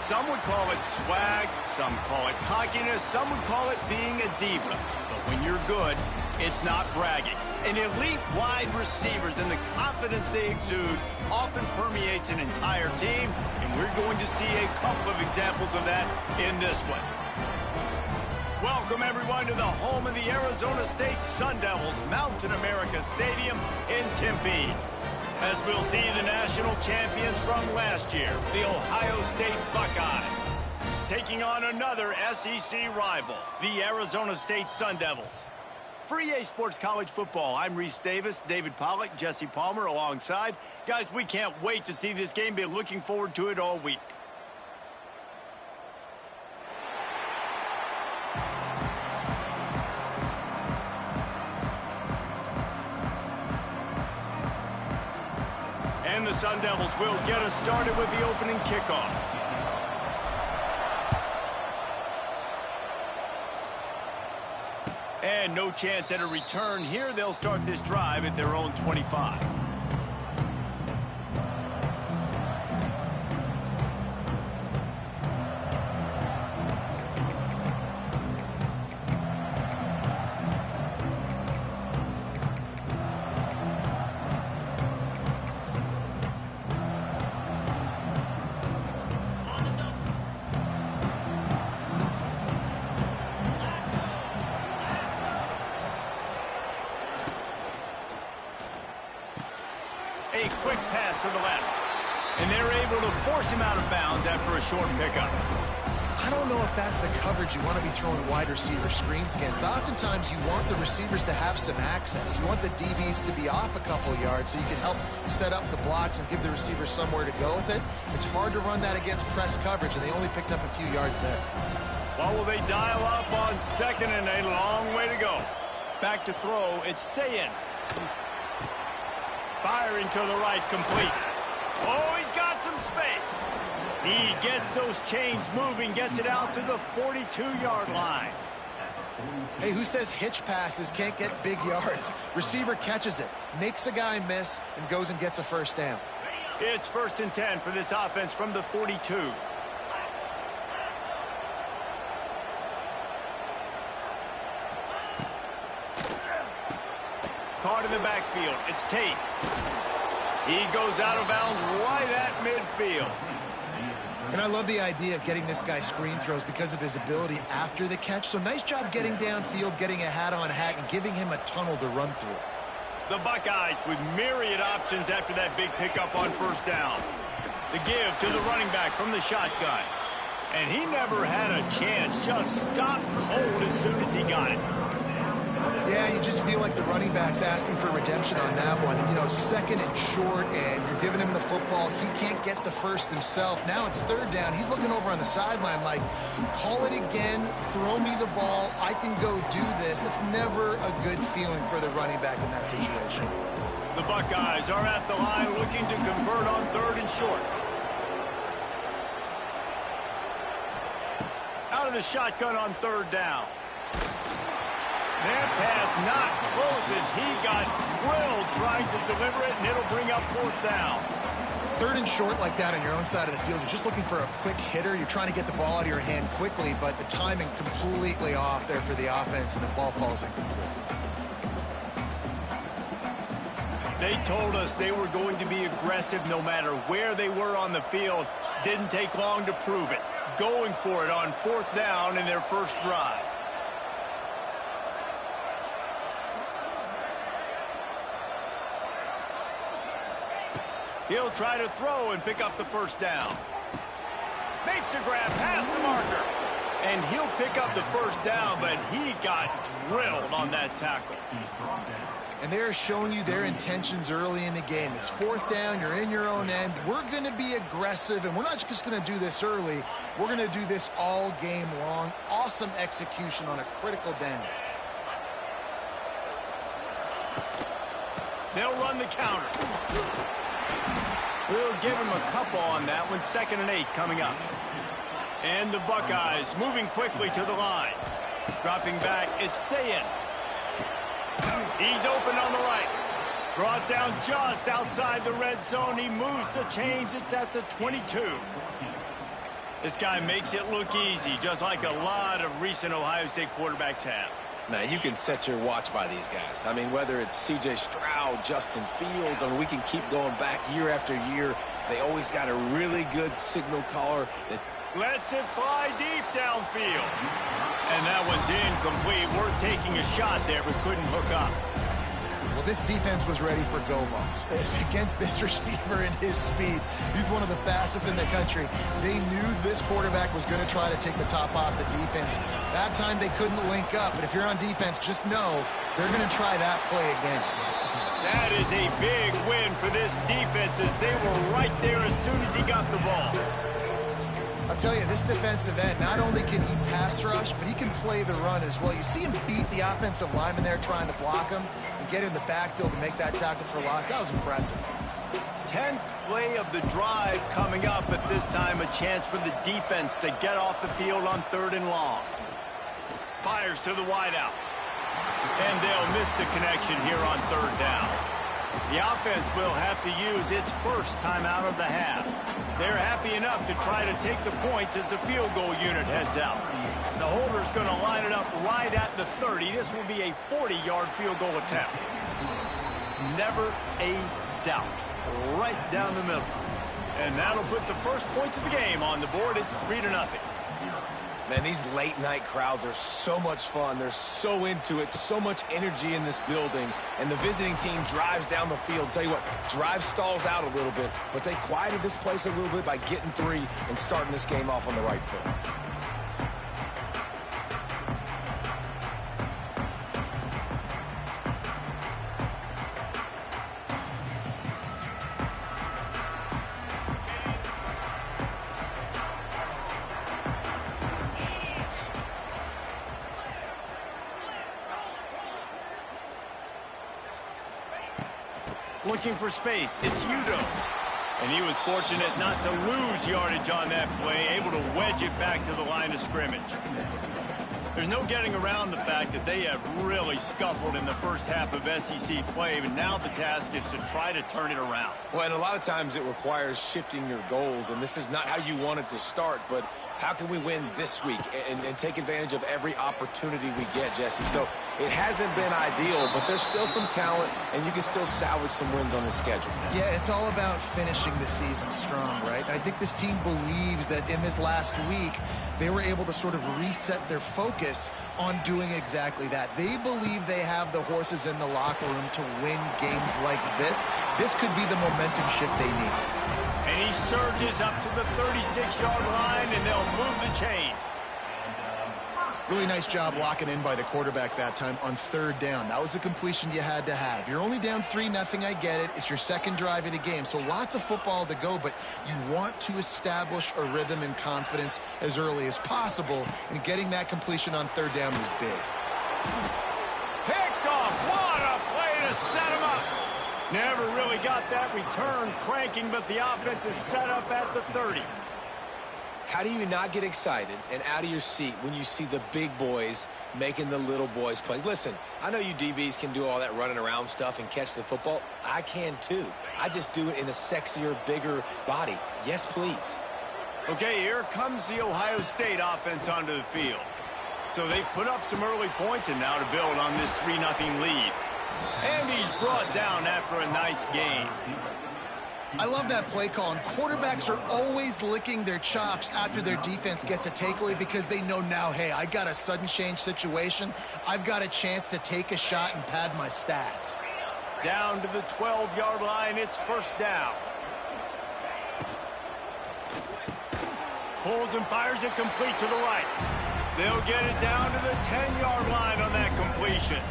Some would call it swag, some call it cockiness, some would call it being a diva. But when you're good, it's not bragging. An elite wide receivers and the confidence they exude often permeates an entire team, and we're going to see a couple of examples of that in this one. Welcome, everyone, to the home of the Arizona State Sun Devils, Mountain America Stadium in Tempe. As we'll see the national champions from last year, the Ohio State Buckeyes, taking on another SEC rival, the Arizona State Sun Devils. For EA Sports College Football, I'm Reese Davis, David Pollack, Jesse Palmer alongside. Guys, we can't wait to see this game. Been looking forward to it all week. And the Sun Devils will get us started with the opening kickoff. And no chance at a return here. They'll start this drive at their own 25. A quick pass to the left. And they're able to force him out of bounds after a short pickup. I don't know if that's the coverage you want to be throwing wide receiver screens against. Oftentimes, you want the receivers to have some access. You want the DBs to be off a couple yards so you can help set up the blocks and give the receivers somewhere to go with it. It's hard to run that against press coverage, and they only picked up a few yards there. Well, will they dial up on second and a long way to go? Back to throw, it's Sayin. Firing to the right, complete. Oh, he's got some space. He gets those chains moving, gets it out to the 42-yard line. Hey, who says hitch passes can't get big yards? Receiver catches it, makes a guy miss, and goes and gets a first down. It's 1st and 10 for this offense from the 42. Caught in the backfield. It's Tate. He goes out of bounds right at midfield. And I love the idea of getting this guy screen throws because of his ability after the catch. So nice job getting downfield, getting a hat-on-hat, and giving him a tunnel to run through. The Buckeyes with myriad options after that big pickup on first down. The give to the running back from the shotgun. And he never had a chance. Just stopped cold as soon as he got it. Yeah, you just feel like the running back's asking for redemption on that one. You know, second and short, and you're giving him the football. He can't get the first himself. Now it's third down. He's looking over on the sideline like, call it again, throw me the ball, I can go do this. It's never a good feeling for the running back in that situation. The Buckeyes are at the line looking to convert on third and short. Out of the shotgun on third down. That pass not close as he got drilled trying to deliver it, and it'll bring up fourth down. Third and short like that on your own side of the field, you're just looking for a quick hitter. You're trying to get the ball out of your hand quickly, but the timing completely off there for the offense, and the ball falls incomplete. They told us they were going to be aggressive no matter where they were on the field. Didn't take long to prove it. Going for it on fourth down in their first drive. He'll try to throw and pick up the first down. Makes a grab past the marker. And he'll pick up the first down, but he got drilled on that tackle. And they're showing you their intentions early in the game. It's fourth down, you're in your own end. We're going to be aggressive, and we're not just going to do this early. We're going to do this all game long. Awesome execution on a critical down. They'll run the counter. We'll give him a couple on that one. 2nd and 8 coming up. And the Buckeyes moving quickly to the line. Dropping back, it's Sayin. He's open on the right. Brought down just outside the red zone. He moves the chains. It's at the 22. This guy makes it look easy, just like a lot of recent Ohio State quarterbacks have. Man, you can set your watch by these guys. I mean, whether it's C.J. Stroud, Justin Fields, I mean, we can keep going back year after year. They always got a really good signal caller that lets it fly deep downfield. And that one's incomplete. Worth taking a shot there, but couldn't hook up. Well, this defense was ready for go balls. Against this receiver and his speed, he's one of the fastest in the country. They knew this quarterback was going to try to take the top off the defense. That time they couldn't link up, but if you're on defense, just know they're going to try that play again. That is a big win for this defense as they were right there as soon as he got the ball. I'll tell you, this defensive end, not only can he pass rush, but he can play the run as well. You see him beat the offensive lineman there trying to block him and get in the backfield to make that tackle for loss. That was impressive. 10th play of the drive coming up, at this time a chance for the defense to get off the field on 3rd and long. Fires to the wideout. And they'll miss the connection here on 3rd down. The offense will have to use its first timeout of the half. They're happy enough to try to take the points as the field goal unit heads out. The holder's going to line it up right at the 30. This will be a 40-yard field goal attempt. Never a doubt. Right down the middle. And that'll put the first points of the game on the board. It's 3-0. Man, these late-night crowds are so much fun. They're so into it, so much energy in this building. And the visiting team drives down the field. Tell you what, drive stalls out a little bit, but they quieted this place a little bit by getting 3 and starting this game off on the right foot. Looking for space. It's Udo. And he was fortunate not to lose yardage on that play, able to wedge it back to the line of scrimmage. There's no getting around the fact that they have really scuffled in the first half of SEC play, but now the task is to try to turn it around. Well, and a lot of times it requires shifting your goals, and this is not how you want it to start, but how can we win this week and take advantage of every opportunity we get, Jesse? So it hasn't been ideal, but there's still some talent, and you can still salvage some wins on the schedule. Yeah, it's all about finishing the season strong, right? I think this team believes that in this last week, they were able to sort of reset their focus on doing exactly that. They believe they have the horses in the locker room to win games like this. This could be the momentum shift they need. And he surges up to the 36-yard line, and they'll move the chains. Really nice job locking in by the quarterback that time on 3rd down. That was a completion you had to have. You're only down 3-0, I get it. It's your second drive of the game, so lots of football to go, but you want to establish a rhythm and confidence as early as possible, and getting that completion on 3rd down was big. Picked off. What a play to set him up. Never really got that return cranking, but the offense is set up at the 30. How do you not get excited and out of your seat when you see the big boys making the little boys play? Listen, I know you DBs can do all that running around stuff and catch the football. I can too. I just do it in a sexier, bigger body. Yes, please. Okay, here comes the Ohio State offense onto the field. So they've put up some early points, and now to build on this 3-0 lead. And he's brought down after a nice game. I love that play call, and quarterbacks are always licking their chops after their defense gets a takeaway because they know now, hey, I got a sudden change situation. I've got a chance to take a shot and pad my stats. Down to the 12-yard line, it's 1st down. Pulls and fires it complete to the right. They'll get it down to the 10-yard line on that completion.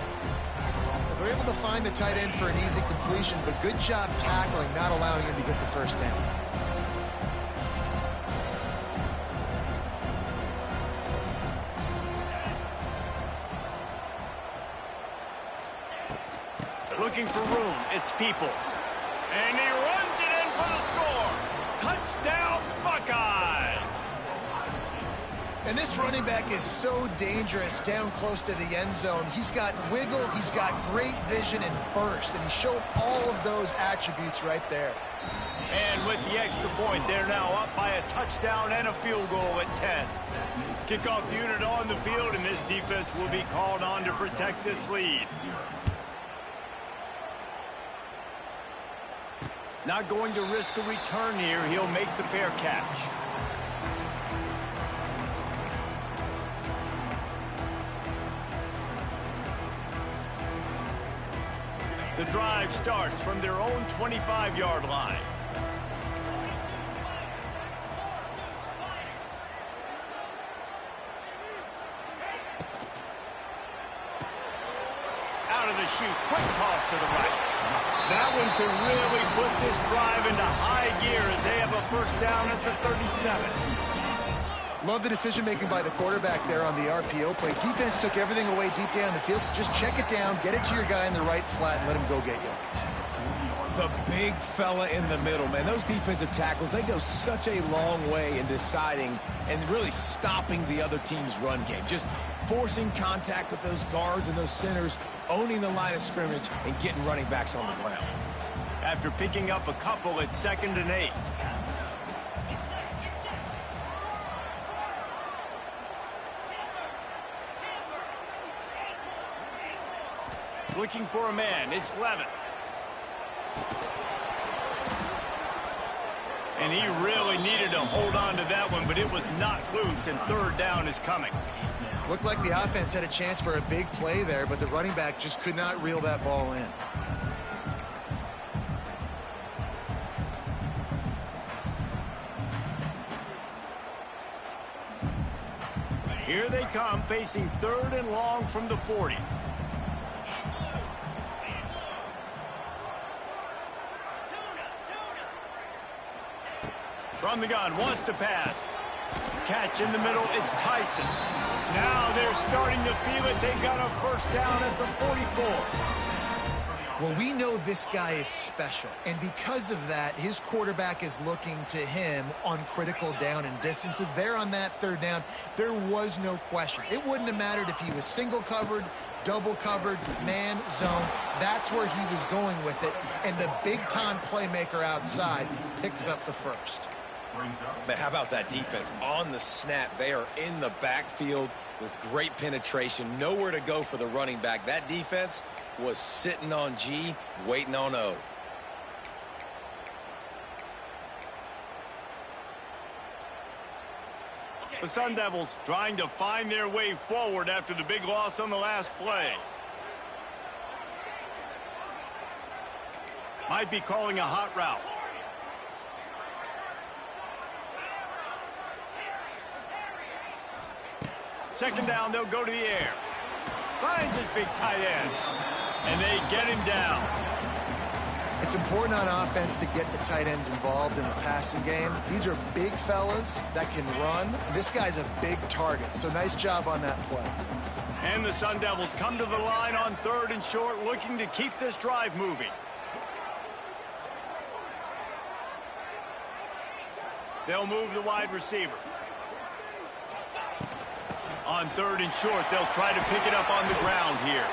They're able to find the tight end for an easy completion, but good job tackling, not allowing him to get the 1st down. Looking for room, it's Peoples. And he runs it in for the score. Touchdown, Buckeyes! And this running back is so dangerous down close to the end zone. He's got wiggle, he's got great vision and burst, and he showed all of those attributes right there. And with the extra point, they're now up by a touchdown and a field goal at 10. Kickoff unit on the field, and this defense will be called on to protect this lead. Not going to risk a return here. He'll make the fair catch. The drive starts from their own 25-yard line. Out of the chute, quick toss to the right. That one could really put this drive into high gear as they have a first down at the 37. Love the decision-making by the quarterback there on the RPO play. Defense took everything away deep down the field, so just check it down, get it to your guy in the right flat, and let him go get yards. The big fella in the middle, man. Those defensive tackles, they go such a long way in deciding and really stopping the other team's run game. Just forcing contact with those guards and those centers, owning the line of scrimmage, and getting running backs on the ground. After picking up a couple, it's 2nd and 8. Looking for a man. It's Levin. And he really needed to hold on to that one, but it was not loose, and 3rd down is coming. Looked like the offense had a chance for a big play there, but the running back just could not reel that ball in. Here they come, facing 3rd and long from the 40. From the gun, wants to pass. Catch in the middle, it's Tyson. Now they're starting to feel it. They've got a first down at the 44. Well, we know this guy is special, and because of that, his quarterback is looking to him on critical down and distances. There on that 3rd down, there was no question. It wouldn't have mattered if he was single covered, double covered, man, zone. That's where he was going with it, and the big-time playmaker outside picks up the first. But how about that defense? On the snap, they are in the backfield with great penetration. Nowhere to go for the running back. That defense was sitting on G, waiting on O. The Sun Devils trying to find their way forward after the big loss on the last play. Might be calling a hot route. Second down, they'll go to the air. Finds his big tight end. And they get him down. It's important on offense to get the tight ends involved in the passing game. These are big fellas that can run. This guy's a big target, so nice job on that play. And the Sun Devils come to the line on 3rd and short, looking to keep this drive moving. They'll move the wide receiver. On 3rd and short, they'll try to pick it up on the ground here.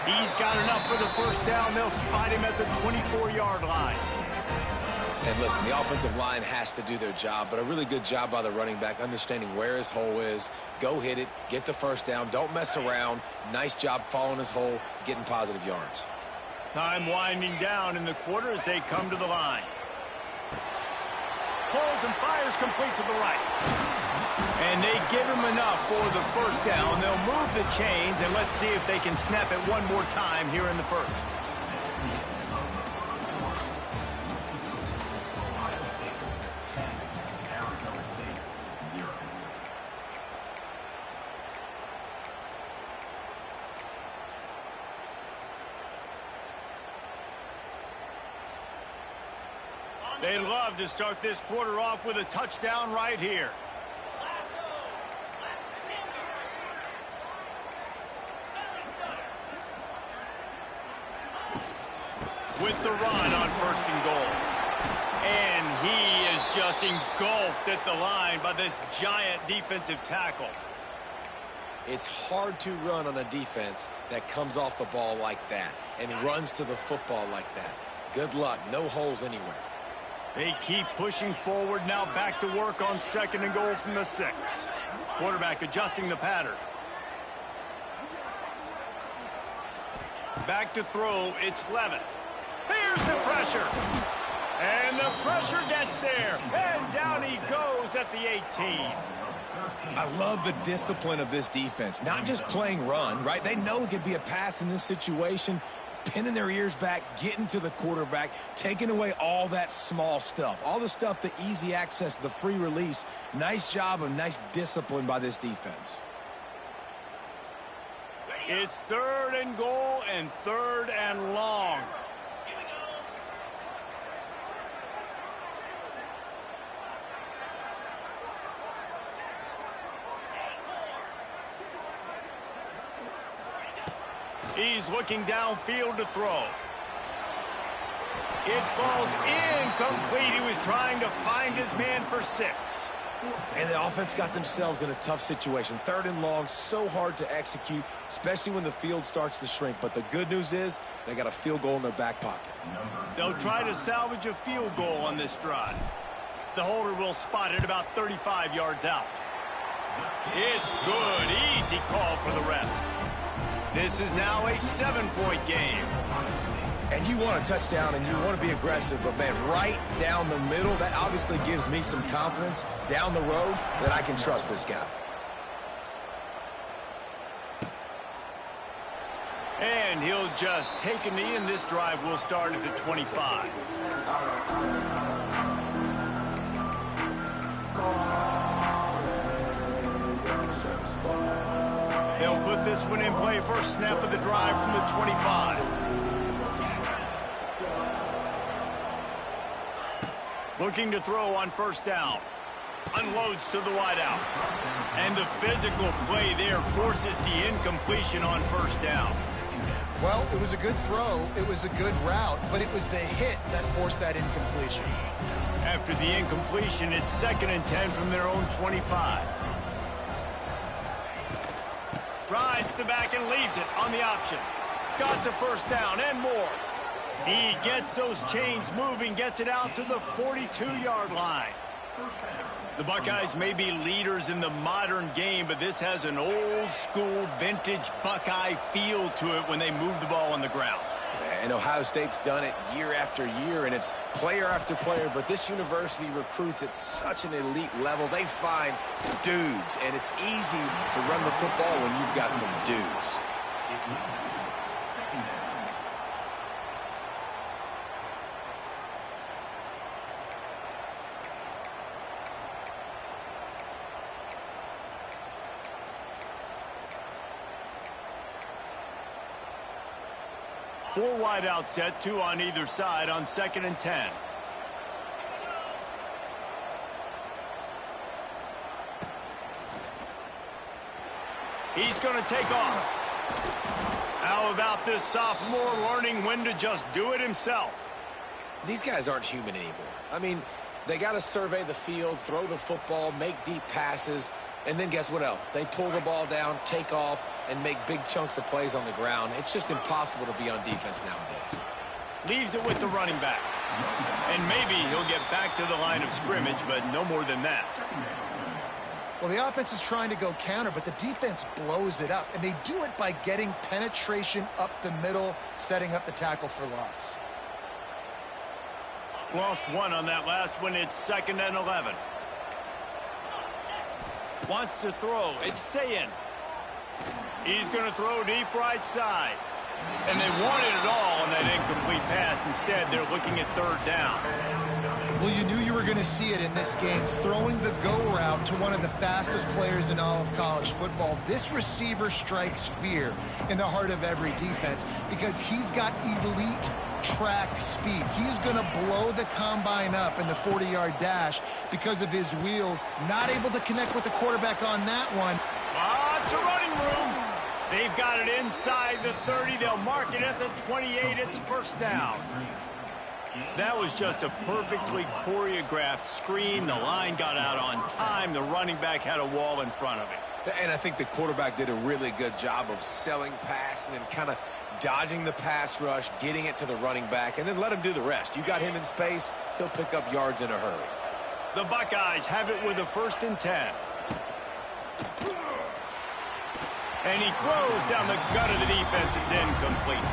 He's got enough for the first down. They'll spot him at the 24-yard line. And listen, the offensive line has to do their job, but a really good job by the running back, understanding where his hole is. Go hit it, get the first down, don't mess around. Nice job following his hole, getting positive yards. Time winding down in the quarter as they come to the line. Pulls and fires complete to the right. And they give him enough for the first down. They'll move the chains, and let's see if they can snap it one more time here in the first. They'd love to start this quarter off with a touchdown right here. With the run on 1st and goal. And he is just engulfed at the line by this giant defensive tackle. It's hard to run on a defense that comes off the ball like that and runs to the football like that. Good luck. No holes anywhere. They keep pushing forward. Now back to work on 2nd and goal from the 6. Quarterback adjusting the pattern. Back to throw. It's Levis. Here's the pressure. And the pressure gets there. And down he goes at the 18. I love the discipline of this defense. Not just playing run, right? They know it could be a pass in this situation. Pinning their ears back, getting to the quarterback, taking away all that small stuff. All the stuff, the easy access, the free release. Nice job and nice discipline by this defense. It's 3rd and goal and 3rd and long. He's looking downfield to throw. It falls incomplete. He was trying to find his man for 6. And the offense got themselves in a tough situation. 3rd and long, so hard to execute, especially when the field starts to shrink. But the good news is they got a field goal in their back pocket. They'll try to salvage a field goal on this drive. The holder will spot it about 35 yards out. It's good. Easy call for the refs. This is now a 7-point game. And you want a touchdown and you want to be aggressive, but, man, right down the middle, that obviously gives me some confidence down the road that I can trust this guy. And he'll just take a knee, and this drive will start at the 25. They'll put this one in play. First snap of the drive from the 25. Looking to throw on 1st down. Unloads to the wideout. And the physical play there forces the incompletion on 1st down. Well, it was a good throw. It was a good route, but it was the hit that forced that incompletion. After the incompletion, it's 2nd and 10 from their own 25. Rides the back and leaves it on the option. Got to 1st down and more. He gets those chains moving, gets it out to the 42-yard line. The Buckeyes may be leaders in the modern game, but this has an old-school, vintage Buckeye feel to it when they move the ball on the ground. And Ohio State's done it year after year, and it's player after player, but this university recruits at such an elite level. They find dudes, and it's easy to run the football when you've got some dudes. Four wide out set, 2 on either side on 2nd and 10. He's going to take off. How about this sophomore learning when to just do it himself? These guys aren't human anymore. I mean, they got to survey the field, throw the football, make deep passes, and then guess what else? They pull the ball down, take off, and make big chunks of plays on the ground. It's just impossible to be on defense nowadays. Leaves it with the running back. And maybe he'll get back to the line of scrimmage, but no more than that. Well, the offense is trying to go counter, but the defense blows it up. And they do it by getting penetration up the middle, setting up the tackle for loss. Lost 1 on that last one. It's 2nd and 11. Wants to throw. It's Sayin. He's going to throw deep right side. And they wanted it all on that incomplete pass. Instead, they're looking at 3rd down. Well, you knew you were going to see it in this game, throwing the go route to one of the fastest players in all of college football. This receiver strikes fear in the heart of every defense because he's got elite track speed. He's going to blow the combine up in the 40-yard dash because of his wheels. Not able to connect with the quarterback on that one. Lots of running room. They've got it inside the 30. They'll mark it at the 28. It's 1st down. That was just a perfectly choreographed screen. The line got out on time. The running back had a wall in front of him. And I think the quarterback did a really good job of selling pass and then kind of dodging the pass rush, getting it to the running back, and then let him do the rest. You got him in space, he'll pick up yards in a hurry. The Buckeyes have it with a 1st and 10. And he throws down the gut of the defense. It's incomplete.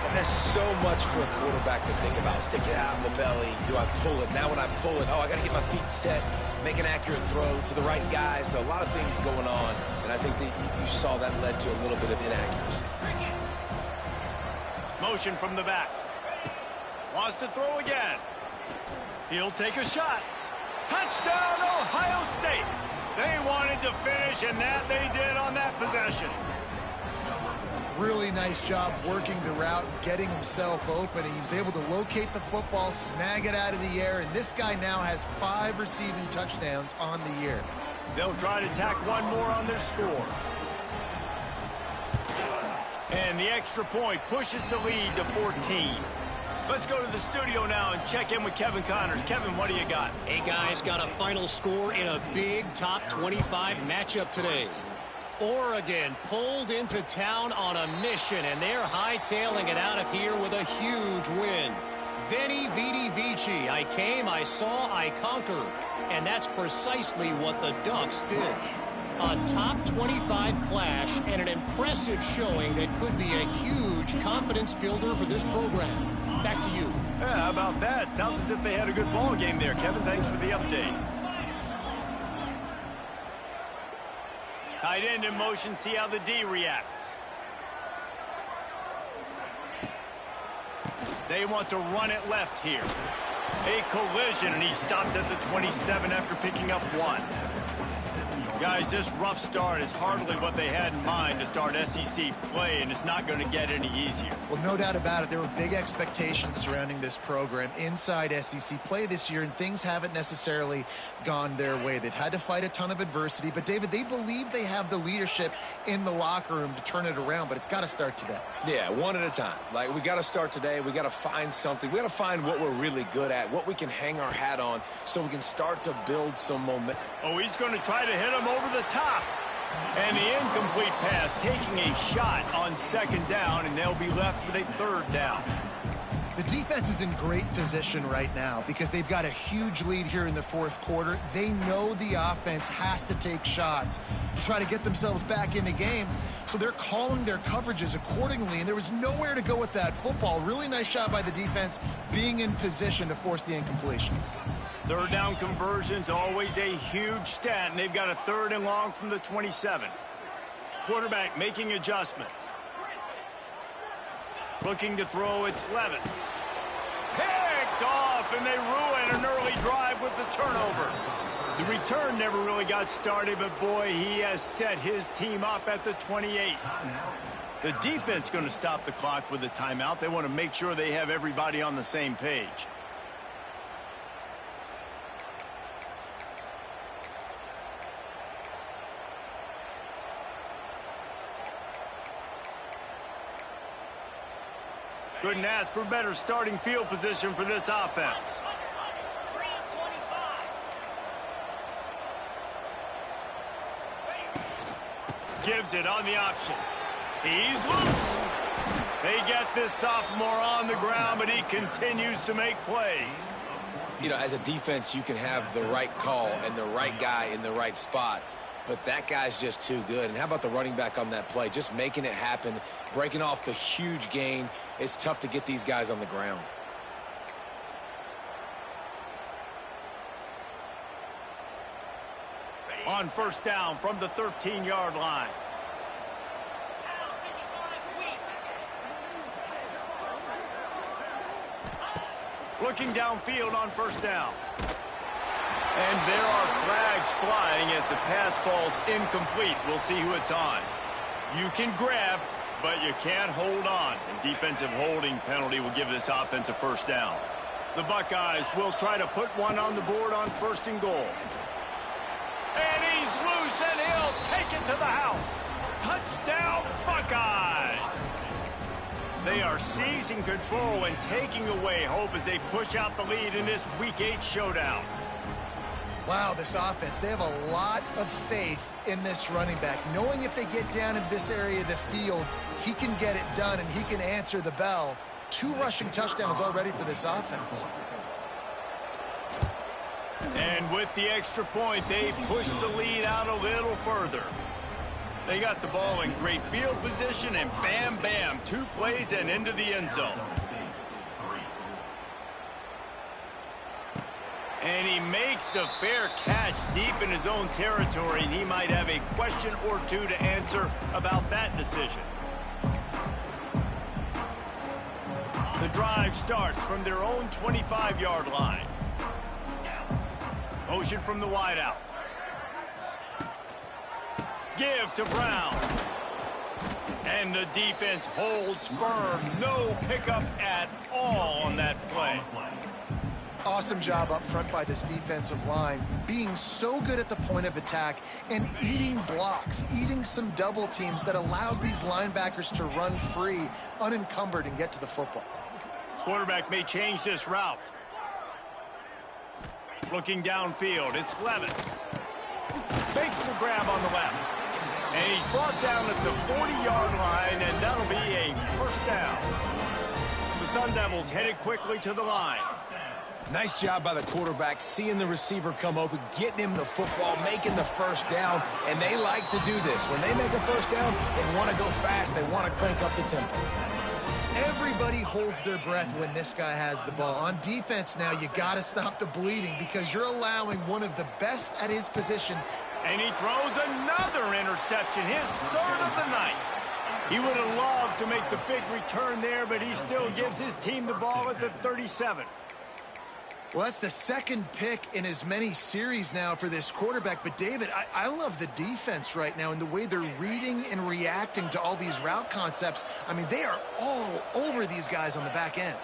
And there's so much for a quarterback to think about. Stick it out in the belly. Do I pull it? Now when I pull it, I got to get my feet set, make an accurate throw to the right guy. So a lot of things going on. And I think that you saw that led to a little bit of inaccuracy. Motion from the back. Wants to throw again. He'll take a shot. Touchdown, Ohio State. They wanted to finish, and that they did on that possession. Really nice job working the route, getting himself open. He was able to locate the football, snag it out of the air, and this guy now has 5 receiving touchdowns on the year. They'll try to tack one more on their score. And the extra point pushes the lead to 14. Let's go to the studio now and check in with Kevin Connors. Kevin, what do you got? Hey, guys, got a final score in a big top 25 matchup today. Oregon pulled into town on a mission, and they're hightailing it out of here with a huge win. Veni, vidi, vici. I came, I saw, I conquered. And that's precisely what the Ducks did. A top 25 clash and an impressive showing that could be a huge confidence builder for this program. Back to you. Yeah, how about that? Sounds as if they had a good ball game there. Kevin, thanks for the update. Tight end in motion, see how the D reacts. They want to run it left here. A collision, and he stopped at the 27 after picking up 1. Guys, this rough start is hardly what they had in mind to start SEC play, and it's not going to get any easier. Well, no doubt about it. There were big expectations surrounding this program inside SEC play this year, and things haven't necessarily gone their way. They've had to fight a ton of adversity, but, David, they believe they have the leadership in the locker room to turn it around, but it's got to start today. Yeah, one at a time. Like, we got to start today. We got to find something. We got to find what we're really good at, what we can hang our hat on so we can start to build some momentum. Oh, he's going to try to hit him over the top. And the incomplete pass taking a shot on 2nd down, and they'll be left with a 3rd down. The defense is in great position right now because they've got a huge lead here in the 4th quarter. They know the offense has to take shots to try to get themselves back in the game. So they're calling their coverages accordingly, and there was nowhere to go with that football. Really nice job by the defense being in position to force the incompletion. 3rd down conversion's always a huge stat, and they've got a 3rd and long from the 27. Quarterback making adjustments. Looking to throw, it's Levin. Picked off, and they ruin an early drive with the turnover. The return never really got started, but boy, he has set his team up at the 28. The defense going to stop the clock with a timeout. They want to make sure they have everybody on the same page. Couldn't ask for better starting field position for this offense. Gives it on the option. He's loose. They get this sophomore on the ground, but he continues to make plays. You know, as a defense, you can have the right call and the right guy in the right spot. But that guy's just too good. And how about the running back on that play? Just making it happen, breaking off the huge gain. It's tough to get these guys on the ground. On 1st down from the 13-yard line. Looking downfield on 1st down. And there are flags flying as the pass ball's incomplete. We'll see who it's on. You can grab, but you can't hold on. A defensive holding penalty will give this offense a 1st down. The Buckeyes will try to put one on the board on 1st and goal. And he's loose, and he'll take it to the house. Touchdown, Buckeyes! They are seizing control and taking away hope as they push out the lead in this Week 8 showdown. Wow, this offense, they have a lot of faith in this running back, knowing if they get down in this area of the field, he can get it done and he can answer the bell. 2 rushing touchdowns already for this offense. And with the extra point, they push the lead out a little further. They got the ball in great field position, and bam, bam, 2 plays and into the end zone. And he makes the fair catch deep in his own territory, and he might have a question or 2 to answer about that decision. The drive starts from their own 25-yard line. Motion from the wideout. Give to Brown. And the defense holds firm. No pickup at all on that play. Awesome job up front by this defensive line, being so good at the point of attack and eating blocks, eating some double teams that allows these linebackers to run free, unencumbered, and get to the football. Quarterback may change this route. Looking downfield, it's Levitt. Makes the grab on the left. And he's brought down at the 40-yard line, and that'll be a first down. The Sun Devils headed quickly to the line. Nice job by the quarterback, seeing the receiver come open, getting him the football, making the first down, and they like to do this. When they make a first down, they want to go fast. They want to crank up the tempo. Everybody holds their breath when this guy has the ball. On defense now, you got to stop the bleeding because you're allowing one of the best at his position. And he throws another interception, his 3rd of the night. He would have loved to make the big return there, but he still gives his team the ball at the 37. Well, that's the 2nd pick in as many series now for this quarterback. But, David, I love the defense right now and the way they're reading and reacting to all these route concepts. I mean, they are all over these guys on the back end.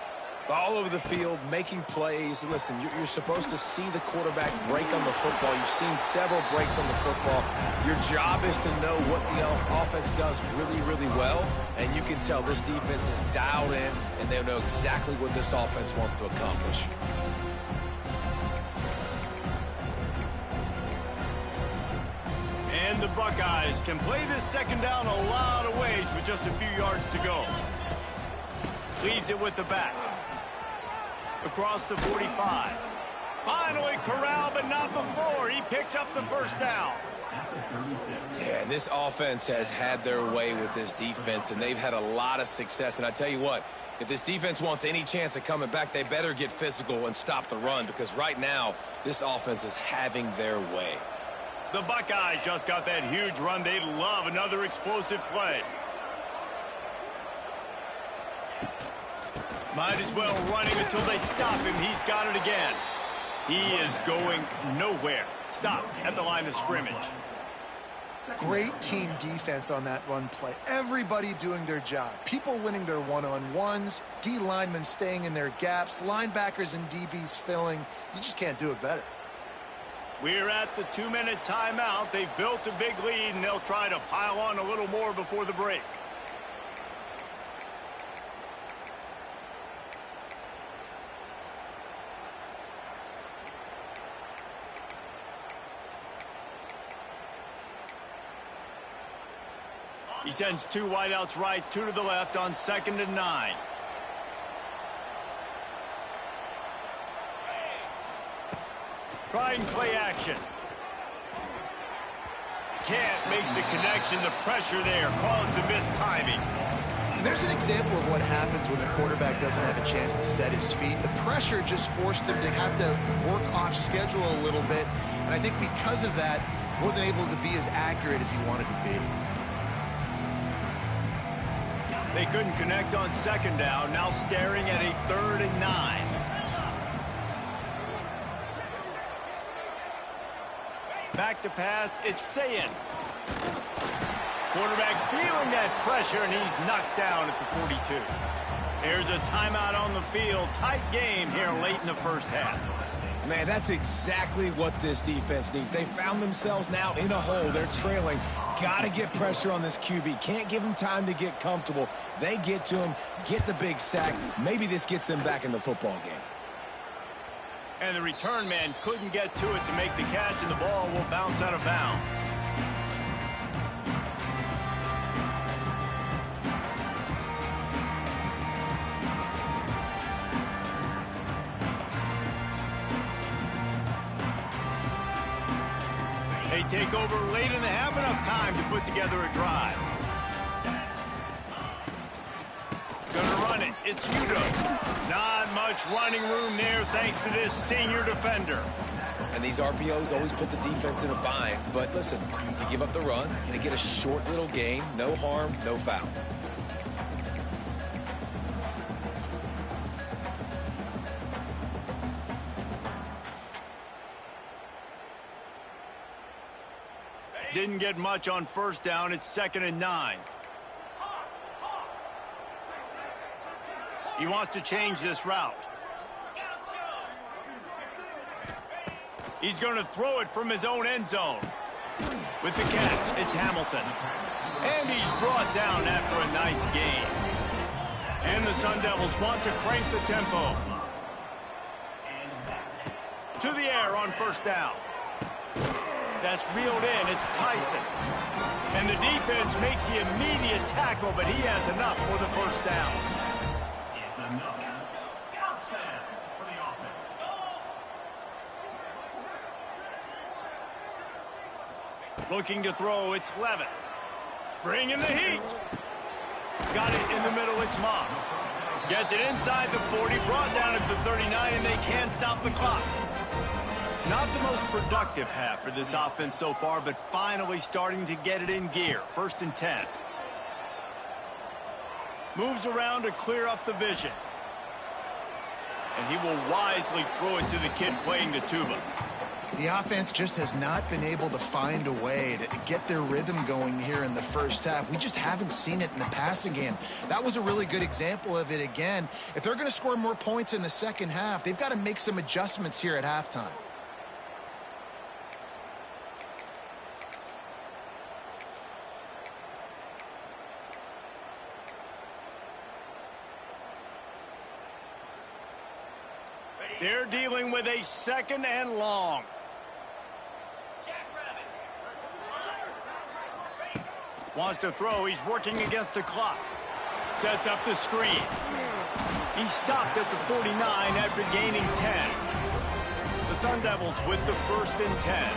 All over the field, making plays. Listen, you're supposed to see the quarterback break on the football. You've seen several breaks on the football. Your job is to know what the offense does really, really well. And you can tell this defense is dialed in, and they know exactly what this offense wants to accomplish. And the Buckeyes can play this 2nd down a lot of ways with just a few yards to go. Leaves it with the back. Across the 45. Finally corralled, but not before. He picks up the first down. Yeah, and this offense has had their way with this defense, and they've had a lot of success. And I tell you what, if this defense wants any chance of coming back, they better get physical and stop the run, because right now, this offense is having their way. The Buckeyes just got that huge run. They love another explosive play. Might as well run him until they stop him. He's got it again. He is going nowhere. Stop at the line of scrimmage. Great team defense on that run play. Everybody doing their job. People winning their one-on-ones, D linemen staying in their gaps, linebackers and DBs filling. You just can't do it better. We're at the 2-minute timeout. They've built a big lead, and they'll try to pile on a little more before the break. He sends 2 wideouts right, 2 to the left on 2nd and 9. Trying play action. Can't make the connection. The pressure there caused the missed timing. There's an example of what happens when the quarterback doesn't have a chance to set his feet. The pressure just forced him to have to work off schedule a little bit. And I think because of that, wasn't able to be as accurate as he wanted to be. They couldn't connect on 2nd down. Now staring at a 3rd and 9. Back to pass, it's Sayin. Quarterback feeling that pressure, and he's knocked down at the 42. There's a timeout on the field. Tight game here late in the first half. Man, that's exactly what this defense needs. They found themselves now in a hole. They're trailing. Got to get pressure on this QB. Can't give him time to get comfortable. They get to him, get the big sack. Maybe this gets them back in the football game. And the return man couldn't get to it to make the catch, and the ball will bounce out of bounds. They take over late in the half, enough time to put together a drive. Gonna run it. It's Udo. Not much running room there thanks to this senior defender. And these RPOs always put the defense in a bind. But listen, you give up the run, they get a short little gain. No harm, no foul. Didn't get much on first down. It's 2nd and 9. He wants to change this route. He's going to throw it from his own end zone. With the catch, it's Hamilton. And he's brought down after a nice gain. And the Sun Devils want to crank the tempo. To the air on first down. That's reeled in. It's Tyson. And the defense makes the immediate tackle, but he has enough for the first down. Looking to throw, it's Levitt. Bringing the heat. Got it in the middle, it's Moss. Gets it inside the 40, brought down at the 39, and they can't stop the clock. Not the most productive half for this offense so far, but finally starting to get it in gear. 1st and 10. Moves around to clear up the vision. And he will wisely throw it to the kid playing the tuba. The offense just has not been able to find a way to get their rhythm going here in the first half. We just haven't seen it in the passing game. That was a really good example of it again. If they're going to score more points in the second half, they've got to make some adjustments here at halftime. They're dealing with a 2nd and long. Wants to throw. He's working against the clock. Sets up the screen. He stopped at the 49 after gaining 10. The Sun Devils with the 1st and 10.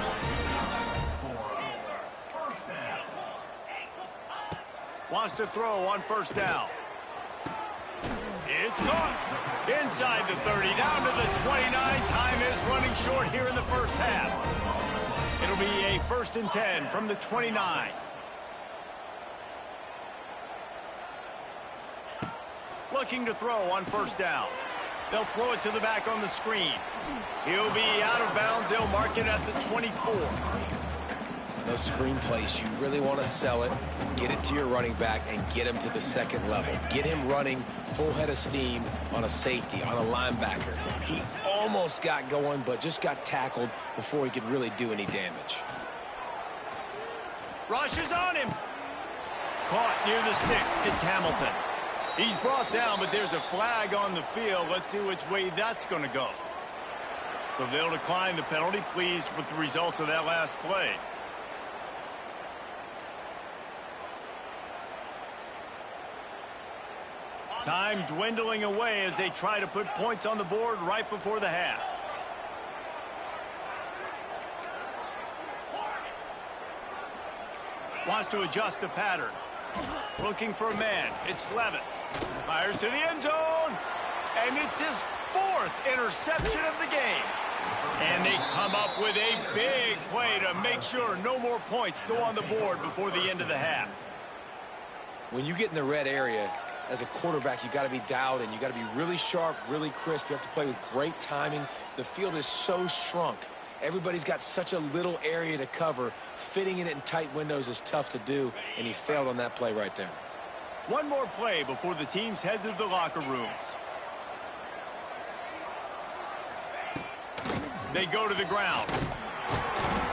Wants to throw on first down. It's caught. Inside the 30, down to the 29. Time is running short here in the first half. It'll be a 1st and 10 from the 29. Looking to throw on first down. They'll throw it to the back on the screen. He'll be out of bounds. They'll mark it at the 24. Those screen plays, you really want to sell it, get it to your running back, and get him to the 2nd level. Get him running full head of steam on a safety, on a linebacker. He almost got going, but just got tackled before he could really do any damage. Rushes on him. Caught near the sticks. It's Hamilton. He's brought down, but there's a flag on the field. Let's see which way that's going to go. So they'll decline the penalty. Pleased with the results of that last play. Time dwindling away as they try to put points on the board right before the half. Wants to adjust the pattern. Looking for a man. It's Levitt. Fires to the end zone. And it's his 4th interception of the game. And they come up with a big play to make sure no more points go on the board before the end of the half. When you get in the red area, as a quarterback, you got to be dialed in. You got to be really sharp, really crisp. You have to play with great timing. The field is so shrunk. Everybody's got such a little area to cover. Fitting it in tight windows is tough to do, and he failed on that play right there. One more play before the teams head to the locker rooms. They go to the ground.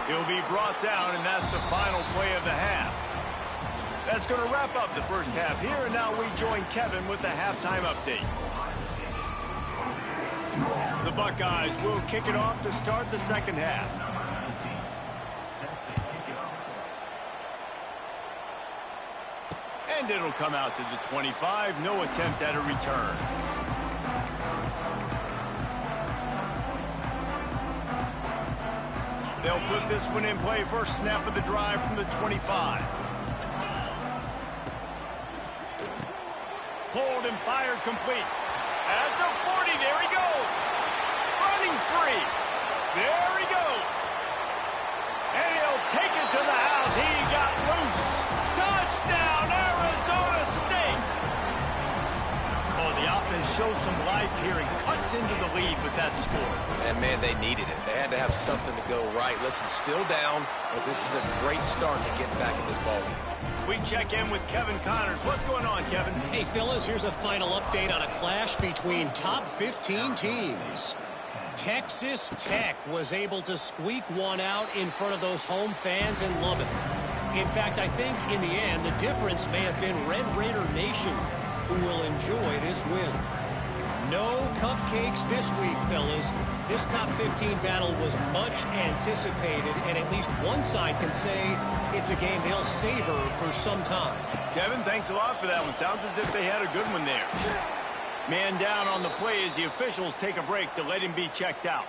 He'll be brought down, and that's the final play of the half. That's going to wrap up the first half here, and now we join Kevin with the halftime update. The Buckeyes will kick it off to start the second half. And it'll come out to the 25. No attempt at a return. They'll put this one in play. First snap of the drive from the 25. Pulled and fired complete. At the 40, there he goes. Running free. There he goes. And he'll take it to the house. He got loose. Touchdown, Arizona State. Oh, the offense shows some life here and cuts into the lead with that score. And, man, they needed it. They had to have something to go right. Listen, still down, but this is a great start to getting back in this ballgame. We check in with Kevin Connors. What's going on, Kevin? Hey, fellas, here's a final update on a clash between top 15 teams. Texas Tech was able to squeak one out in front of those home fans in Lubbock. In fact, I think in the end, the difference may have been Red Raider Nation, who will enjoy this win. No cupcakes this week, fellas. This top 15 battle was much anticipated, and at least one side can say it's a game they'll savor for some time. Kevin, thanks a lot for that one. Sounds as if they had a good one there. Man down on the play as the officials take a break to let him be checked out.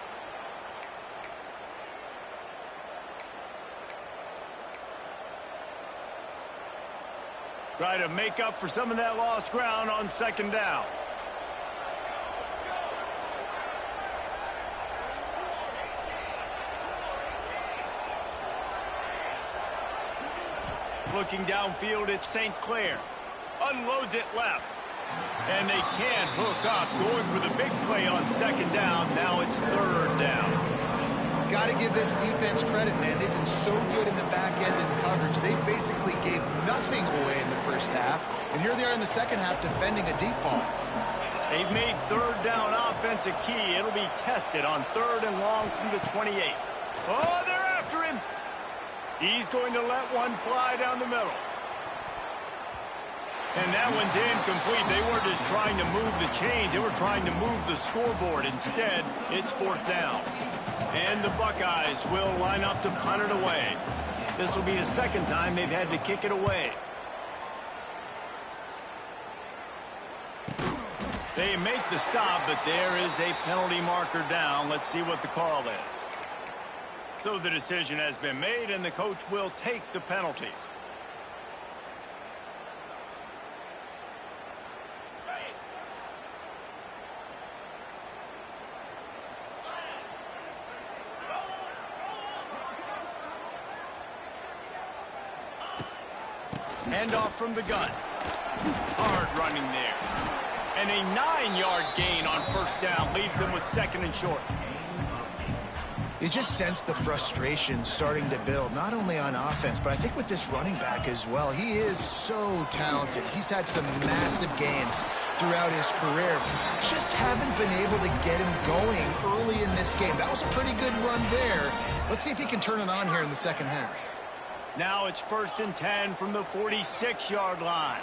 Try to make up for some of that lost ground on second down. Looking downfield, it's St. Clair. Unloads it left. And they can't hook up. Going for the big play on second down. Now it's third down. Got to give this defense credit, man. They've been so good in the back end in coverage. They basically gave nothing away in the first half. And here they are in the second half defending a deep ball. They've made third down offense a key. It'll be tested on third and long from the 28. Oh, they're after him. He's going to let one fly down the middle. And that one's incomplete. They weren't just trying to move the chains. They were trying to move the scoreboard. Instead, it's fourth down. And the Buckeyes will line up to punt it away. This will be the second time they've had to kick it away. They make the stop, but there is a penalty marker down. Let's see what the call is. So the decision has been made, and the coach will take the penalty. Handoff from the gun. Hard running there. And a 9-yard gain on first down leaves them with second and short. You just sense the frustration starting to build, not only on offense, but I think with this running back as well. He is so talented. He's had some massive games throughout his career. Just haven't been able to get him going early in this game. That was a pretty good run there. Let's see if he can turn it on here in the second half. Now it's first and 10 from the 46-yard line.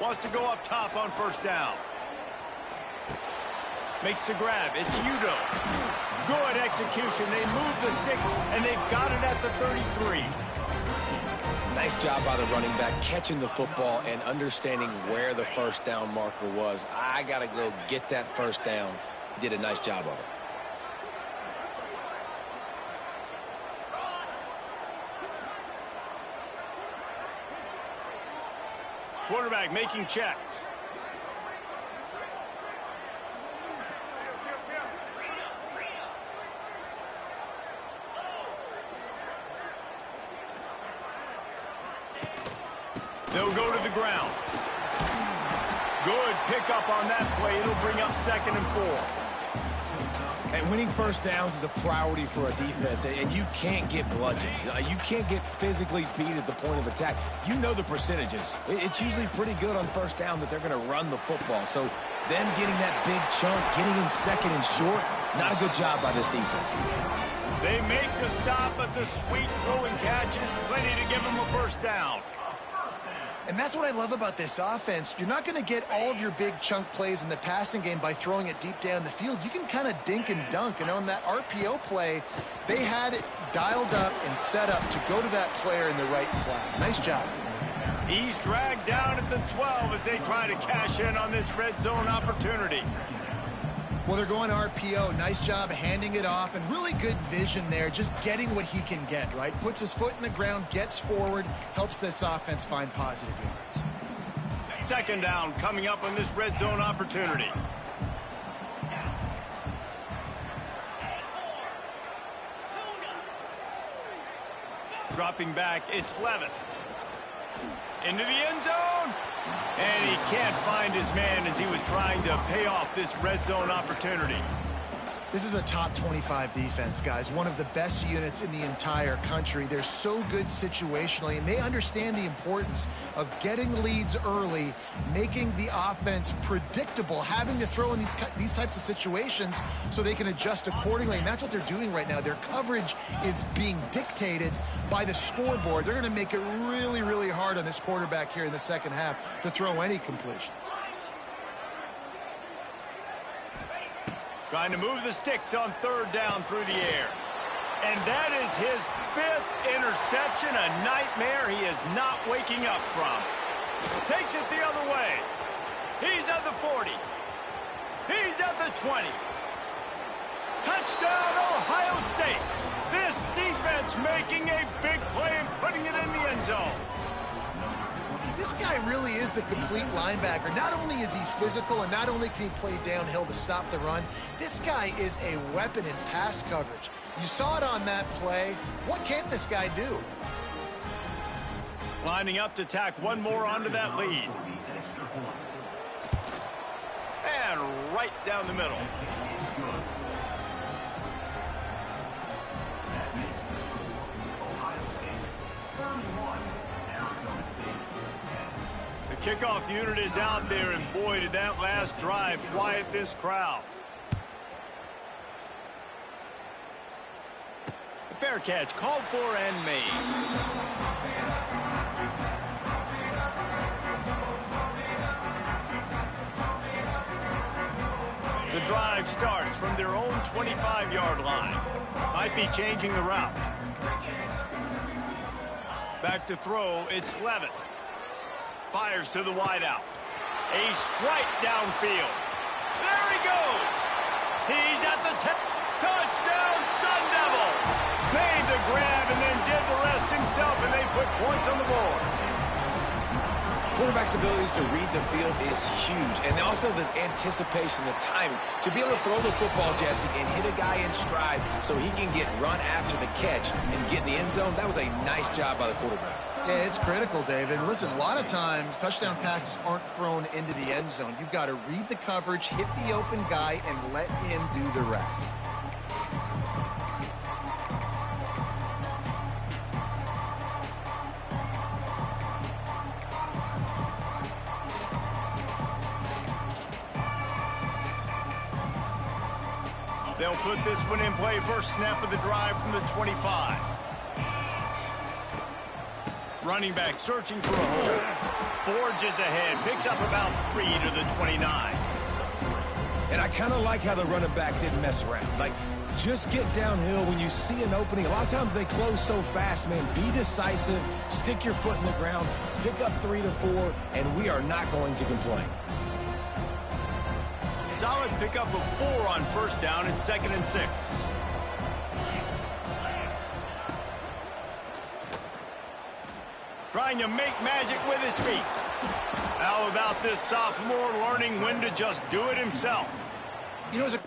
Wants to go up top on first down. Makes the grab. It's Udo. Good execution. They move the sticks, and they've got it at the 33. Nice job by the running back catching the football and understanding where the first down marker was. I got to go get that first down. He did a nice job of it. Quarterback making checks. They'll go to the ground. Good pickup on that play. It'll bring up second and 4. And winning first downs is a priority for a defense, and you can't get bludgeoned. You can't get physically beat at the point of attack. You know the percentages. It's usually pretty good on first down that they're going to run the football. So them getting that big chunk, getting in second and short, not a good job by this defense. They make the stop, but the sweet throwing catch is plenty to give them a first down. And that's what I love about this offense. You're not going to get all of your big chunk plays in the passing game by throwing it deep down the field. You can kind of dink and dunk. And on that RPO play, they had it dialed up and set up to go to that player in the right flat. Nice job. He's dragged down at the 12 as they try to cash in on this red zone opportunity. Well, they're going RPO. Nice job handing it off, and really good vision there, just getting what he can get, right? Puts his foot in the ground, gets forward, helps this offense find positive yards. Second down coming up on this red zone opportunity. Dropping back, it's Levitt. Into the end zone. And he can't find his man as he was trying to pay off this red zone opportunity. This is a top 25 defense, guys. One of the best units in the entire country. They're so good situationally, and they understand the importance of getting leads early, making the offense predictable, having to throw in these types of situations so they can adjust accordingly. And that's what they're doing right now. Their coverage is being dictated by the scoreboard. They're going to make it really, really hard on this quarterback here in the second half to throw any completions. Trying to move the sticks on third down through the air. And that is his 5th interception, a nightmare he is not waking up from. Takes it the other way. He's at the 40. He's at the 20. Touchdown, Ohio State. This defense making a big play and putting it in the end zone. This guy really is the complete linebacker. Not only is he physical, and not only can he play downhill to stop the run, this guy is a weapon in pass coverage. You saw it on that play. What can't this guy do? Lining up to tack one more onto that lead. And right down the middle. Kickoff unit is out there, and boy, did that last drive quiet this crowd. A fair catch called for and made. The drive starts from their own 25-yard line. Might be changing the route. Back to throw, it's Levitt. Fires to the wideout. A strike downfield. There he goes. He's at the touchdown, Sun Devils. Made the grab and then did the rest himself, and they put points on the board. Quarterback's abilities to read the field is huge, and also the anticipation, the timing. To be able to throw the football, Jesse, and hit a guy in stride so he can get run after the catch and get in the end zone, that was a nice job by the quarterback. Yeah, it's critical, David. And listen, a lot of times touchdown passes aren't thrown into the end zone. You've got to read the coverage, hit the open guy, and let him do the rest. They'll put this one in play. First snap of the drive from the 25. Running back searching for a hole. Forges ahead. Picks up about 3 to the 29. And I kind of like how the running back didn't mess around. Like, just get downhill when you see an opening. A lot of times they close so fast, man. Be decisive. Stick your foot in the ground. Pick up 3 to 4, and we are not going to complain. Solid pickup of 4 on first down and 2nd and 6. Trying to make magic with his feet. How about this sophomore learning when to just do it himself? You know, as a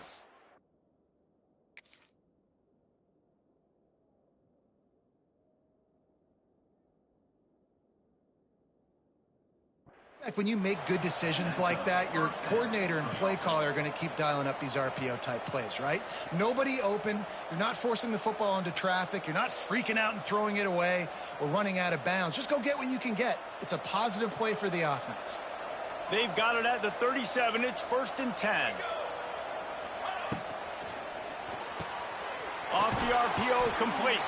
Like when you make good decisions like that, your coordinator and play caller are going to keep dialing up these RPO-type plays, right? Nobody open. You're not forcing the football into traffic. You're not freaking out and throwing it away or running out of bounds. Just go get what you can get. It's a positive play for the offense. They've got it at the 37. It's 1st and 10. Off the RPO, complete.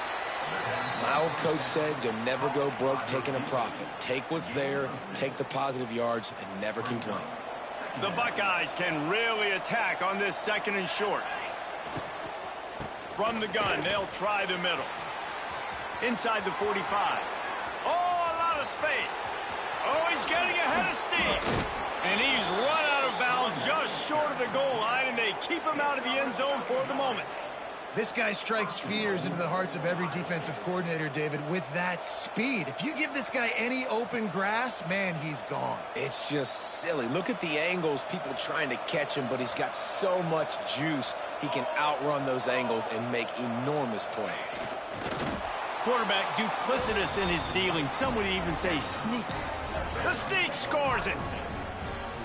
My old coach said you'll never go broke taking a profit. Take what's there, take the positive yards, and never complain. The Buckeyes can really attack on this 2nd and short. From the gun, they'll try the middle. Inside the 45. Oh, a lot of space. Oh, he's getting ahead of steam. And he's run out of bounds just short of the goal line, and they keep him out of the end zone for the moment. This guy strikes fears into the hearts of every defensive coordinator, David, with that speed. If you give this guy any open grass, man, he's gone. It's just silly. Look at the angles, people trying to catch him, but he's got so much juice. He can outrun those angles and make enormous plays. Quarterback duplicitous in his dealing. Some would even say sneaky. The sneak scores it.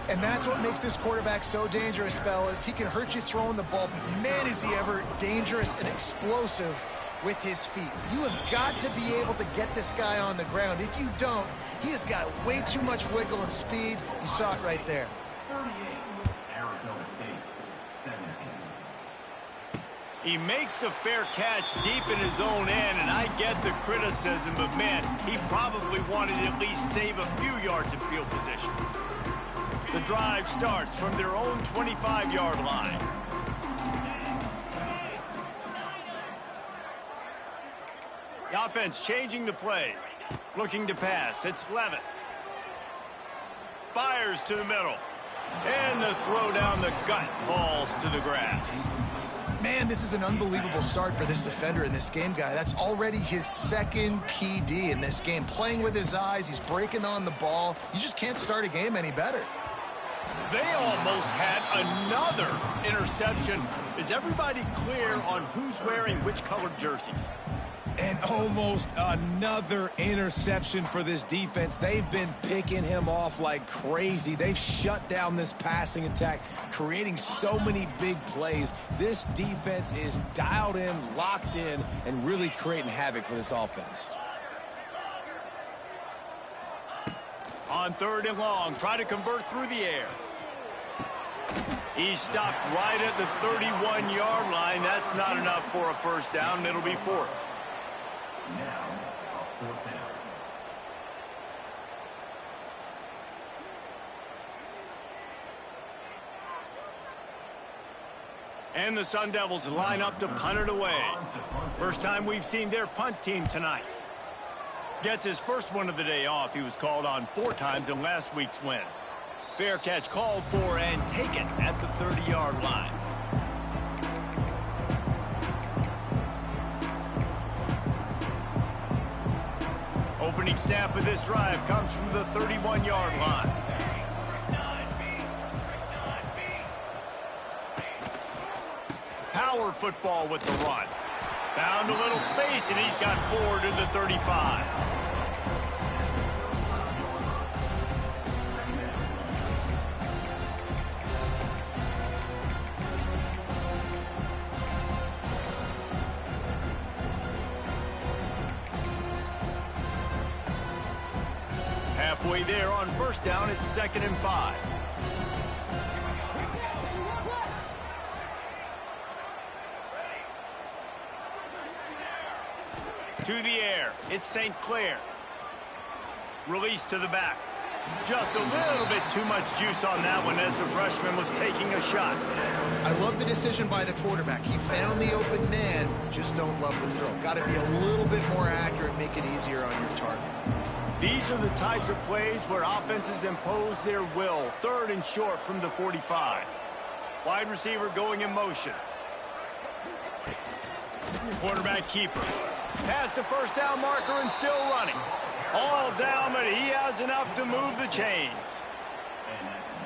And that's what makes this quarterback so dangerous, fellas. He can hurt you throwing the ball, but man, is he ever dangerous and explosive with his feet. You have got to be able to get this guy on the ground. If you don't, he has got way too much wiggle and speed. You saw it right there. 38, Arizona State, 17. He makes the fair catch deep in his own end, and I get the criticism, but man, he probably wanted to at least save a few yards in field position. The drive starts from their own 25-yard line. The offense changing the play. Looking to pass. It's Levitt. Fires to the middle. And the throw down the gut falls to the grass. Man, this is an unbelievable start for this defender in this game, guy. That's already his 2nd PD in this game. Playing with his eyes. He's breaking on the ball. You just can't start a game any better. They almost had another interception. Is everybody clear on who's wearing which colored jerseys? And almost another interception for this defense. They've been picking him off like crazy. They've shut down this passing attack, creating so many big plays. This defense is dialed in, locked in, and really creating havoc for this offense. On 3rd and long, try to convert through the air. He stopped right at the 31-yard line. That's not enough for a first down. It'll be 4th. Now, a 4th down. And the Sun Devils line up to punt it away. First time we've seen their punt team tonight. Gets his first one of the day off. He was called on 4 times in last week's win. Fair catch called for and taken at the 30-yard line. Opening snap of this drive comes from the 31-yard line. Power football with the run. Found a little space, and he's got 4 to the 35. Halfway there on first down, it's 2nd and 5. To the air, it's St. Clair. Release to the back. Just a little bit too much juice on that one as the freshman was taking a shot. I love the decision by the quarterback. He found the open man, just don't love the throw. Got to be a little bit more accurate, make it easier on your target. These are the types of plays where offenses impose their will. 3rd and short from the 45. Wide receiver going in motion. Quarterback keeper. Past the first down marker and still running. All down, but he has enough to move the chains.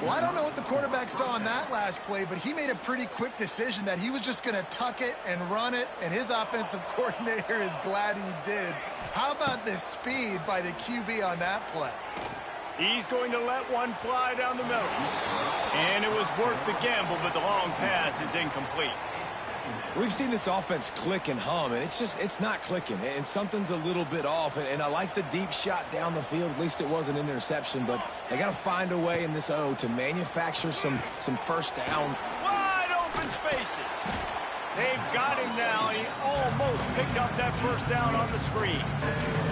Well, I don't know what the quarterback saw on that last play, but he made a pretty quick decision that he was just going to tuck it and run it, and his offensive coordinator is glad he did. How about the speed by the QB on that play? He's going to let one fly down the middle. And it was worth the gamble, but the long pass is incomplete. We've seen this offense click and hum, and it's not clicking, and something's a little bit off. And I like the deep shot down the field. At least it wasn't an interception, but they got to find a way in this O to manufacture some first down. Wide open spaces. They've got him now. He almost picked up that first down on the screen.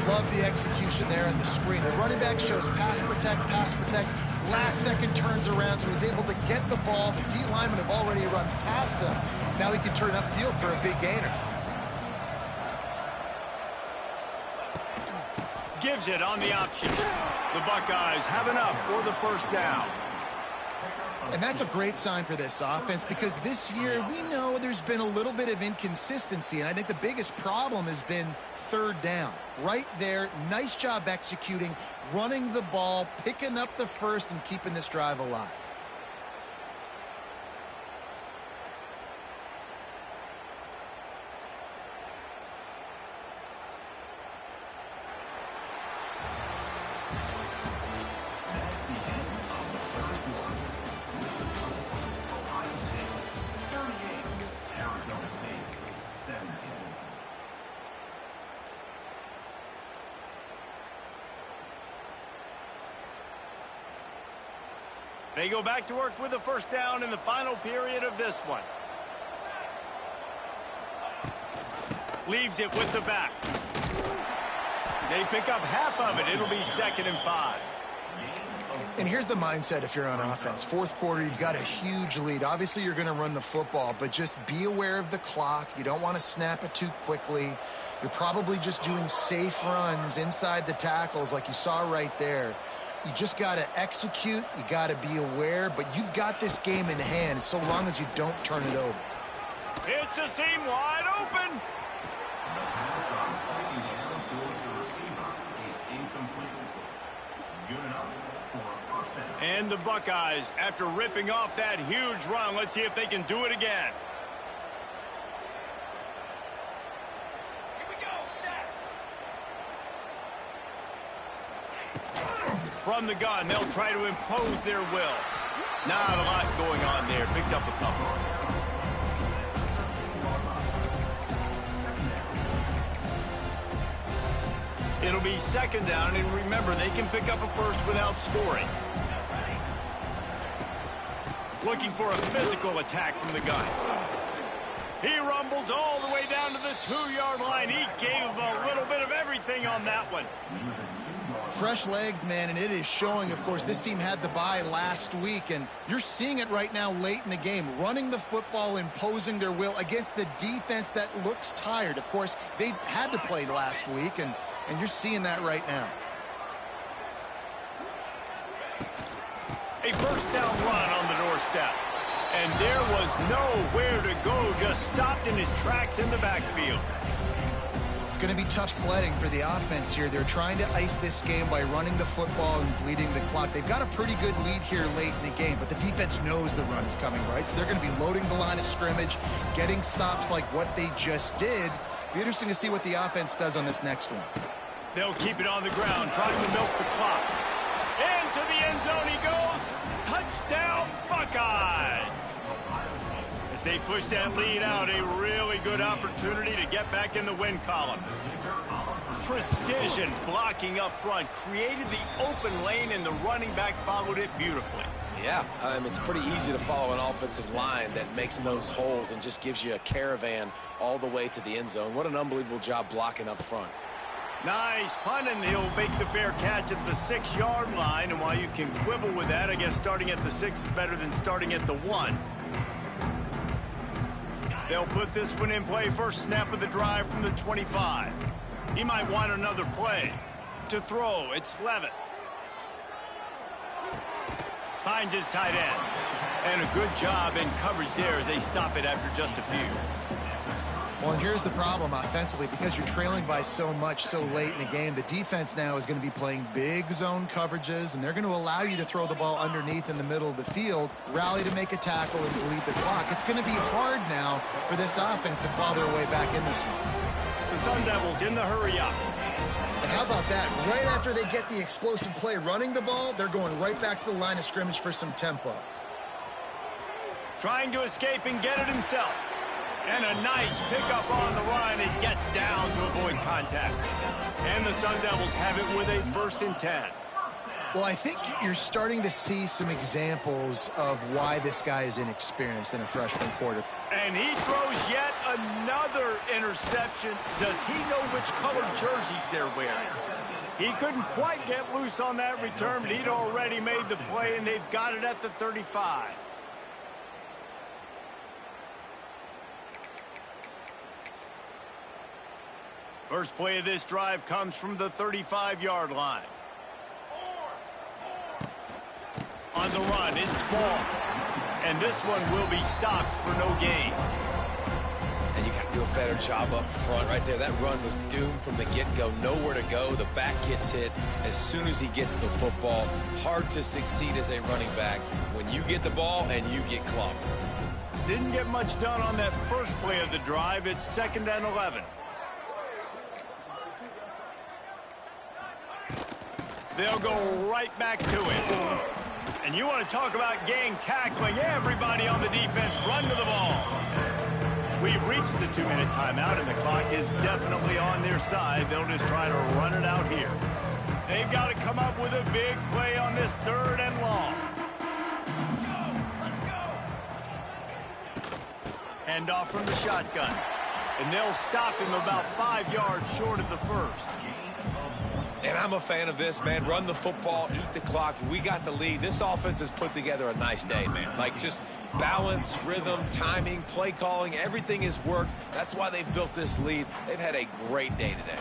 Love the execution there on the screen. The running back shows pass protect, last second turns around, so he's able to get the ball. The D linemen have already run past him. Now he can turn upfield for a big gainer. Gives it on the option. The Buckeyes have enough for the first down. And that's a great sign for this offense, because this year we know there's been a little bit of inconsistency, and I think the biggest problem has been third down. Right there, nice job executing, running the ball, picking up the first, and keeping this drive alive. They go back to work with the first down in the final period of this one. Leaves it with the back. They pick up half of it. It'll be 2nd and 5. And here's the mindset if you're on offense. Fourth quarter, you've got a huge lead. Obviously, you're going to run the football, but just be aware of the clock. You don't want to snap it too quickly. You're probably just doing safe runs inside the tackles like you saw right there. You just got to execute. You got to be aware, but you've got this game in hand so long as you don't turn it over. It's a seam wide open. The pass on second down towards the receiver is incomplete. Good enough for a first down. And the Buckeyes, after ripping off that huge run, let's see if they can do it again. From the gun, they'll try to impose their will. Not a lot going on there. Picked up a couple. It'll be 2nd down, and remember, they can pick up a first without scoring. Looking for a physical attack from the gun. He rumbles all the way down to the 2-yard line. He gave a little bit of everything on that one. Fresh legs, man, and it is showing. Of course, this team had the bye last week, and you're seeing it right now late in the game. Running the football, imposing their will against the defense that looks tired. Of course, they had to play last week, and you're seeing that right now. A first down run on the doorstep. And there was nowhere to go, just stopped in his tracks in the backfield. It's going to be tough sledding for the offense here. They're trying to ice this game by running the football and bleeding the clock. They've got a pretty good lead here late in the game, but the defense knows the run's coming, right? So they're going to be loading the line of scrimmage, getting stops like what they just did. Be interesting to see what the offense does on this next one. They'll keep it on the ground, trying to milk the clock. Into the end zone he goes. Touchdown, Buckeyes! As they push that lead out, a really good opportunity to get back in the win column. Precision blocking up front, created the open lane, and the running back followed it beautifully. Yeah, it's pretty easy to follow an offensive line that makes those holes and just gives you a caravan all the way to the end zone. What an unbelievable job blocking up front. Nice punt, and he'll make the fair catch at the 6-yard line. And while you can quibble with that, I guess starting at the 6 is better than starting at the 1. They'll put this one in play. First snap of the drive from the 25. He might want another play. To throw, it's Levitt. Finds his tight end. And a good job in coverage there as they stop it after just a few. Well, and here's the problem offensively. Because you're trailing by so much so late in the game, the defense now is going to be playing big zone coverages, and they're going to allow you to throw the ball underneath in the middle of the field, rally to make a tackle, and bleed the clock. It's going to be hard now for this offense to claw their way back in this one. The Sun Devils in the hurry up. And how about that? Right after they get the explosive play running the ball, they're going right back to the line of scrimmage for some tempo. Trying to escape and get it himself. And a nice pickup on the run. It gets down to avoid contact. And the Sun Devils have it with a 1st and 10. Well, I think you're starting to see some examples of why this guy is inexperienced in a freshman quarter. And he throws yet another interception. Does he know which colored jerseys they're wearing? He couldn't quite get loose on that return, but he'd already made the play, and they've got it at the 35. First play of this drive comes from the 35-yard line. On the run, it's ball. And this one will be stopped for no gain. And you got to do a better job up front right there. That run was doomed from the get-go. Nowhere to go. The back gets hit as soon as he gets the football. Hard to succeed as a running back when you get the ball and you get clobbed. Didn't get much done on that first play of the drive. It's 2nd and 11. They'll go right back to it. And you want to talk about gang tackling. Everybody on the defense run to the ball. We've reached the 2-minute timeout, and the clock is definitely on their side. They'll just try to run it out here. They've got to come up with a big play on this 3rd and long. Hand off from the shotgun. And they'll stop him about 5 yards short of the 1st. And I'm a fan of this, man. Run the football, eat the clock. We got the lead. This offense has put together a nice day, man. Like, just balance, rhythm, timing, play calling, everything has worked. That's why they've built this lead. They've had a great day today.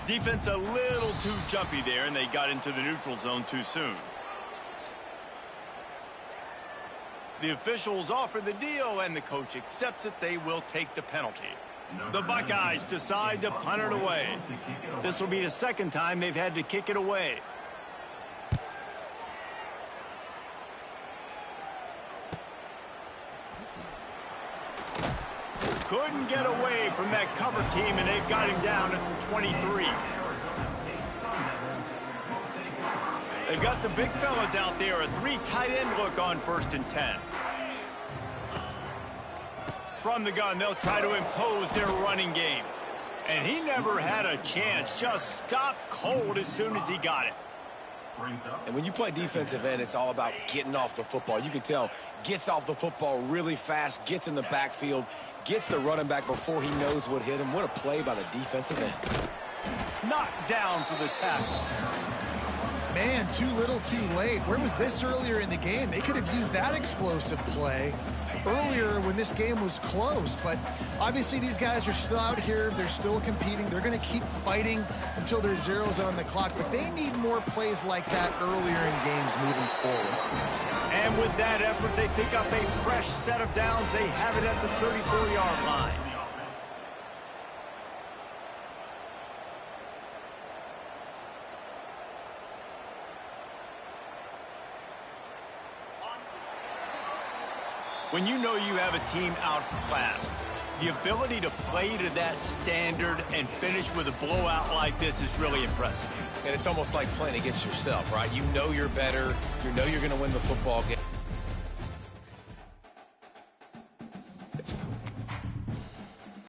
Defense a little too jumpy there, and they got into the neutral zone too soon. The officials offer the deal, and the coach accepts it. They will take the penalty. The Buckeyes decide to punt it away. This will be the 2nd time they've had to kick it away. Couldn't get away from that cover team, and they've got him down at the 23. They've got the big fellas out there. A 3 tight end look on 1st and 10. From the gun, they'll try to impose their running game. And he never had a chance. Just stopped cold as soon as he got it. And when you play defensive end, it's all about getting off the football. You can tell, gets off the football really fast, gets in the backfield, gets the running back before he knows what hit him. What a play by the defensive end. Knocked down for the tackle. Man, too little, too late. Where was this earlier in the game? They could have used that explosive play earlier when this game was close. But obviously these guys are still out here. They're still competing. They're going to keep fighting until there's zeros on the clock. But they need more plays like that earlier in games moving forward. And with that effort, they pick up a fresh set of downs. They have it at the 34-yard line. When you know you have a team outclassed, the ability to play to that standard and finish with a blowout like this is really impressive. And it's almost like playing against yourself, right? You know you're better. You know you're going to win the football game.